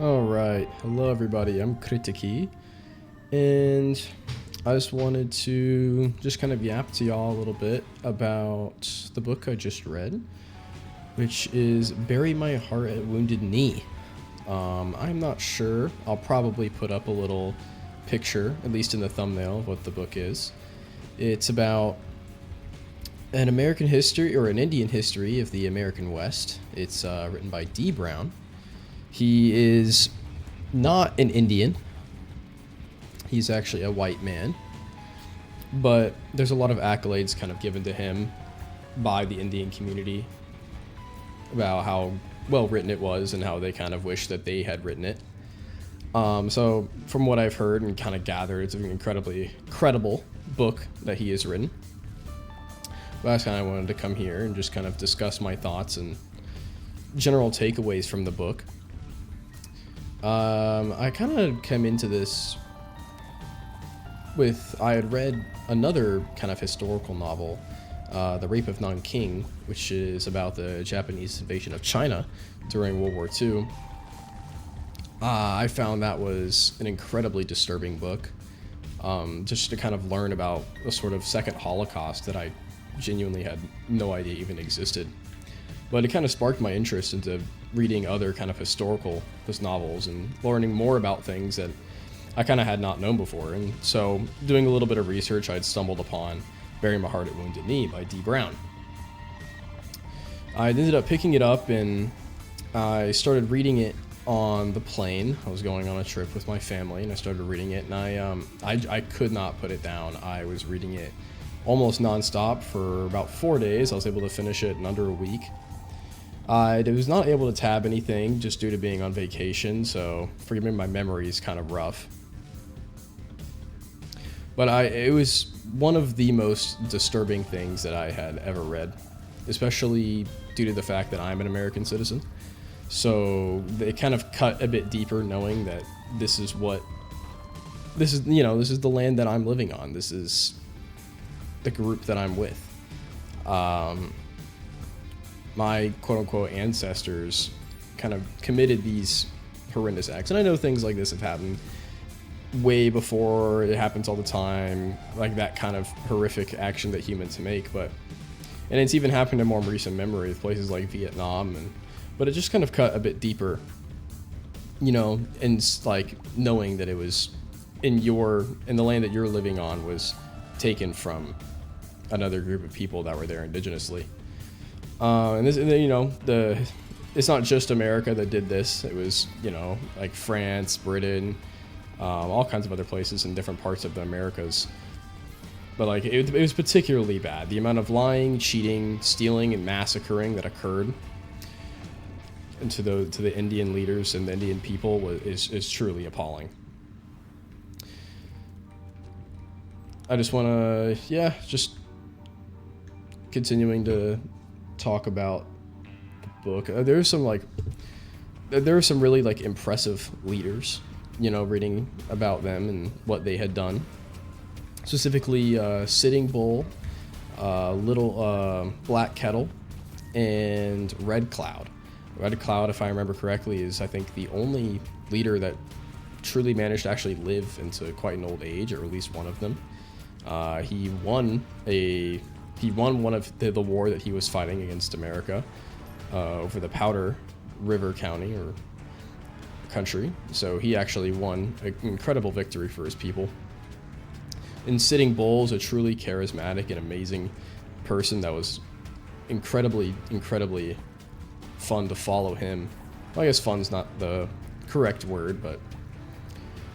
Alright, hello everybody, I'm Kritiki, and I just wanted to just kind of yap to y'all a little bit about the book I just read, which is Bury My Heart at Wounded Knee. I'm not sure, I'll probably put up a little picture, at least in the thumbnail, of what the book is. It's about an American history, or an Indian history of the American West. It's written by Dee Brown. He is not an Indian. He's actually a white man. But there's a lot of accolades kind of given to him by the Indian community about how well written it was and how they kind of wish that they had written it. So from what I've heard and kind of gathered, it's an incredibly credible book that he has written. But I kind of wanted to come here and just kind of discuss my thoughts and general takeaways from the book. I kind of came into this I had read another kind of historical novel, The Rape of Nanking, which is about the Japanese invasion of China during World War II. I found that was an incredibly disturbing book, just to kind of learn about a sort of second Holocaust that I genuinely had no idea even existed. But it kind of sparked my interest into reading other kind of historical novels and learning more about things that I kind of had not known before. And so, doing a little bit of research, I'd stumbled upon Bury My Heart at Wounded Knee by Dee Brown. I ended up picking it up and I started reading it on the plane. I was going on a trip with my family and I started reading it, and I could not put it down. I was reading it almost nonstop for about 4 days. I was able to finish it in under a week. I was not able to tab anything just due to being on vacation, so forgive me, my memory is kind of rough. But it was one of the most disturbing things that I had ever read, especially due to the fact that I'm an American citizen. So it kind of cut a bit deeper, knowing that this is the land that I'm living on. This is the group that I'm with. My quote-unquote ancestors kind of committed these horrendous acts. And I know things like this have happened way before. It happens all the time, like that kind of horrific action that humans make. And it's even happened in more recent memory with places like Vietnam. But it just kind of cut a bit deeper, and like knowing that it was in the land that you're living on was taken from another group of people that were there indigenously. It's not just America that did this. It was, like France, Britain, all kinds of other places in different parts of the Americas. But like it was particularly bad. The amount of lying, cheating, stealing, and massacring that occurred to the Indian leaders and the Indian people is truly appalling. I just want to, just continuing to talk about the book. There are some really like impressive leaders, reading about them and what they had done. Specifically, Sitting Bull, Little Black Kettle, and Red Cloud. Red Cloud, if I remember correctly, is I think the only leader that truly managed to actually live into quite an old age, or at least one of them. He won one of the war that he was fighting against America over the Powder River County or country. So he actually won an incredible victory for his people. And Sitting Bull is a truly charismatic and amazing person that was incredibly, incredibly fun to follow him. Well, I guess fun's not the correct word, but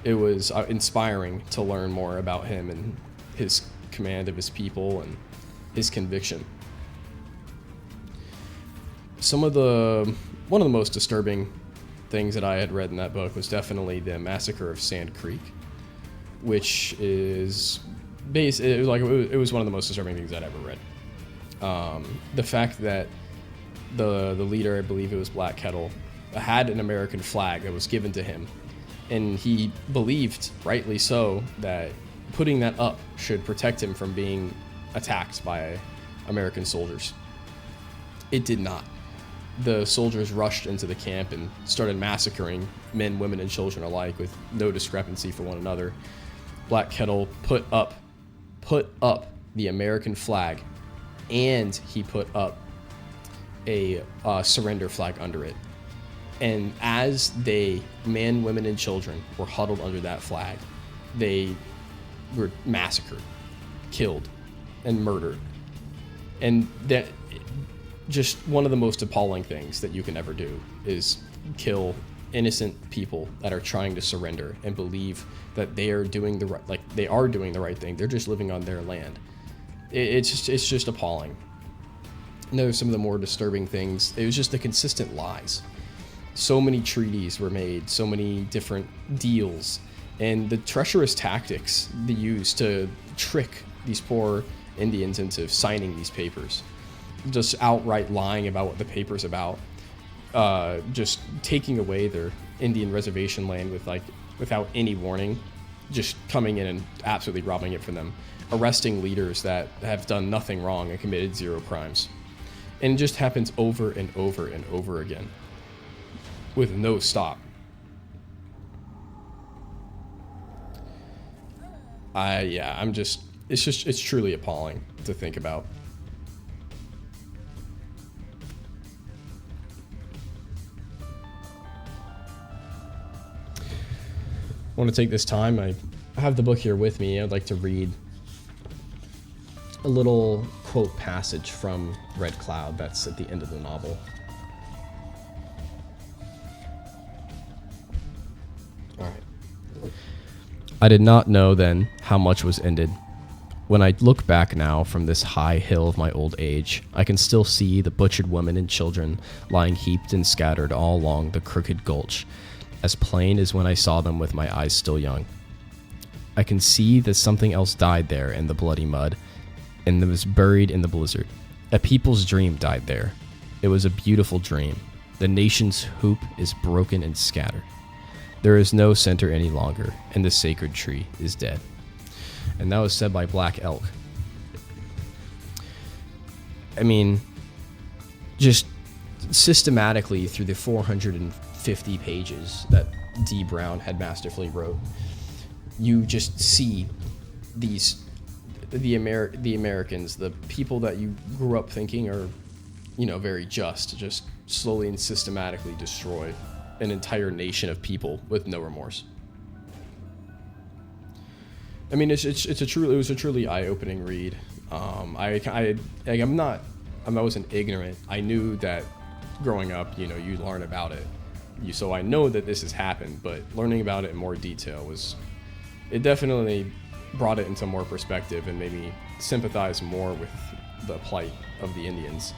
it was inspiring to learn more about him and his command of his people and his conviction. One of the most disturbing things that I had read in that book was definitely the massacre of Sand Creek, which is it was one of the most disturbing things I'd ever read. The fact that the leader, I believe it was Black Kettle, had an American flag that was given to him, and he believed, rightly so, that putting that up should protect him from being attacked by American soldiers. It did not. the soldiers rushed into the camp and started massacring men, women, and children alike with no discrepancy for one another. Black Kettle put up the American flag, and he put up a surrender flag under it. And as men, women, and children were huddled under that flag, they were massacred, killed, and murdered. And that, just one of the most appalling things that you can ever do is kill innocent people that are trying to surrender and believe that they are doing the right thing. They're just living on their land. It's just appalling. And those are some of the more disturbing things. It was just the consistent lies. So many treaties were made, so many different deals, and the treacherous tactics they used to trick these poor Indians into signing these papers. Just outright lying about what the paper's about. Just taking away their Indian reservation land without any warning, just coming in and absolutely robbing it from them, arresting leaders that have done nothing wrong and committed zero crimes. And it just happens over and over and over again with no stop. It's truly appalling to think about. I want to take this time. I have the book here with me. I'd like to read a little quote passage from Red Cloud that's at the end of the novel. All right. I did not know then how much was ended. When I look back now from this high hill of my old age, I can still see the butchered women and children lying heaped and scattered all along the crooked gulch, as plain as when I saw them with my eyes still young. I can see that something else died there in the bloody mud, and that was buried in the blizzard. A people's dream died there. It was a beautiful dream. The nation's hoop is broken and scattered. There is no center any longer, and the sacred tree is dead. And that was said by Black Elk. I mean, just systematically through the 450 pages that D. Brown had masterfully wrote, you just see the Americans, the people that you grew up thinking are, very just slowly and systematically destroy an entire nation of people with no remorse. I mean, it was a truly eye-opening read. I wasn't ignorant. I knew that growing up, you learn about it. So I know that this has happened, but learning about it in more detail it definitely brought it into more perspective and made me sympathize more with the plight of the Indians.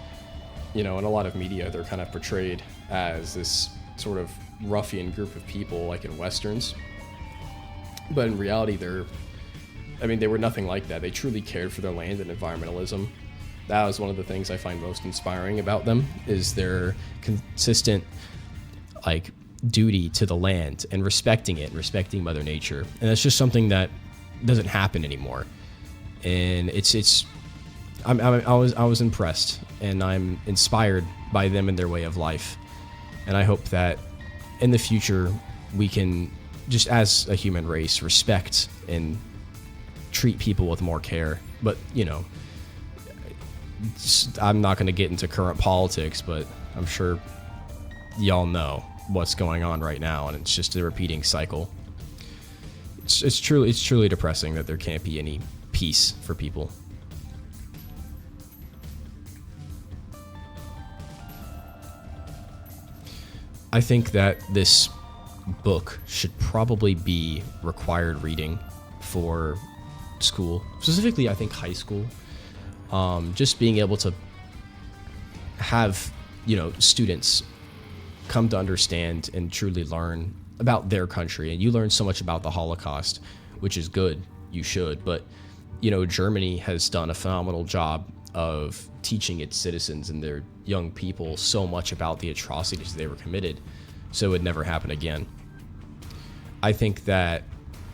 In a lot of media, they're kind of portrayed as this sort of ruffian group of people like in Westerns. But in reality, they were nothing like that. They truly cared for their land and environmentalism. That was one of the things I find most inspiring about them, is their consistent, duty to the land and respecting it, respecting Mother Nature. And that's just something that doesn't happen anymore. And I was impressed, and I'm inspired by them and their way of life. And I hope that in the future we can, just as a human race, respect and treat people with more care. But, I'm not going to get into current politics, but I'm sure y'all know what's going on right now, and it's just a repeating cycle. It's truly depressing that there can't be any peace for people. I think that this book should probably be required reading for school, specifically I think high school. Just being able to have, students come to understand and truly learn about their country. And you learn so much about the Holocaust, which is good. You should. But, Germany has done a phenomenal job of teaching its citizens and their young people so much about the atrocities they were committed, so it would never happen again. I think that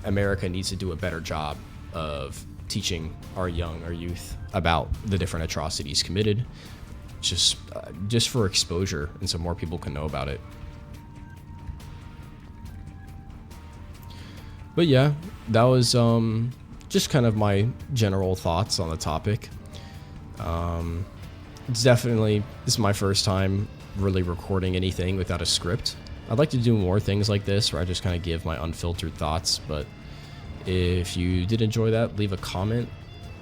America needs to do a better job of teaching our youth about the different atrocities committed, just for exposure and so more people can know about it. But yeah, that was just kind of my general thoughts on the topic. This is my first time really recording anything without a script. I'd like to do more things like this where I just kind of give my unfiltered thoughts, but if you did enjoy that, leave a comment,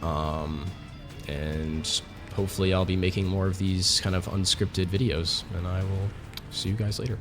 and hopefully I'll be making more of these kind of unscripted videos, and I will see you guys later.